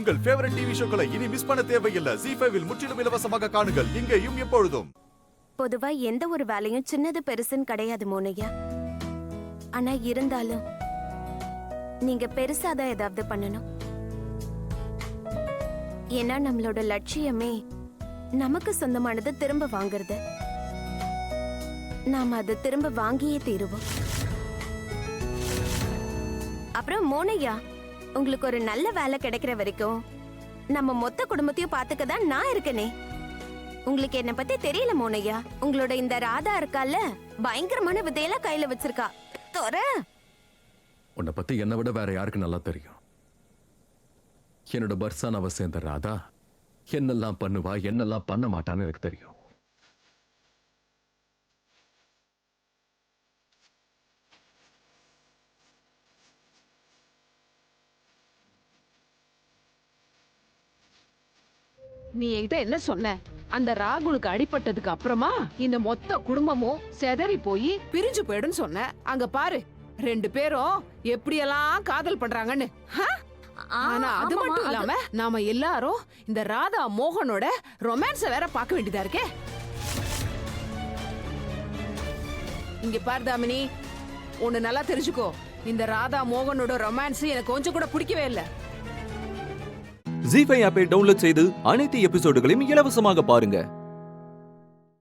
உங்கள் favourite TV ஷோக்களை இனி miss பண்ண தேவையில்லை. ZEE5 இல் முற்றிலும் இலவசமாக காணுங்கள். இங்கேயும் எப்பொழுதும். பொதுவா எந்த ஒரு வேலையும் சின்னது பெருசுன்னு கிடையாது மோனையா. ஆனா இருந்தாலும் நீங்க பெருசாதான் ஏதாவது பண்ணணும். ஏன்னா நம்மளோட லட்சியமே நமக்கு சொந்தமானது திரும்ப வாங்குறது. நாம அதை திரும்ப வாங்கியே தீருவோம். அப்புறம் மோனையா, உங்களுக்கு ஒரு நல்ல வேலை கிடைக்கிற வரைக்கும் நம்ம மொத்த குடும்பத்தையும் பாத்துக்க தான் நான் இருக்கனே. உங்களுக்கு என்ன பத்தி தெரியல மோனையா. உங்களோட இந்த ராதா இருக்கால, பயங்கரமான விதையெல்லாம் கையில வச்சிருக்கா. தோற உன்னை பத்தி என்னை விட வேற யாருக்கு நல்லா தெரியும்? என்னோட பர்சானாவை சேர்ந்த ராதா என்னெல்லாம் பண்ணுவா, என்னெல்லாம் பண்ண மாட்டான்னு எனக்கு தெரியும். நீ என்கிட்ட என்ன சொன்ன? அந்த ராகுலுக்கு அடிபட்டதுக்கு அப்புறமா இந்த மொத்த குடும்பமும் செதறி போய் பிரிஞ்சு போயிடுன்னு சொன்ன. அங்க பாரு, 2 பேரும் எப்படியெல்லாம் காதல் பண்றாங்கன்னு. ஆனா அது மட்டும் இல்லாம நாம எல்லாரும் இந்த ராதா மோகனோட ரொமான்ஸ வேற பார்க்க வேண்டியதா இருக்கே. இங்க பாரு தாமினி, ஒண்ணு நல்லா தெரிஞ்சுக்கோ, இந்த ராதா மோகனோட ரொமான்ஸ் எனக்கு கொஞ்சம் கூட பிடிக்கவே இல்லை. ZEE5 ஆப்பை டவுன்லோட் செய்து அனைத்து எபிசோடுகளையும் இலவசமாக பாருங்க.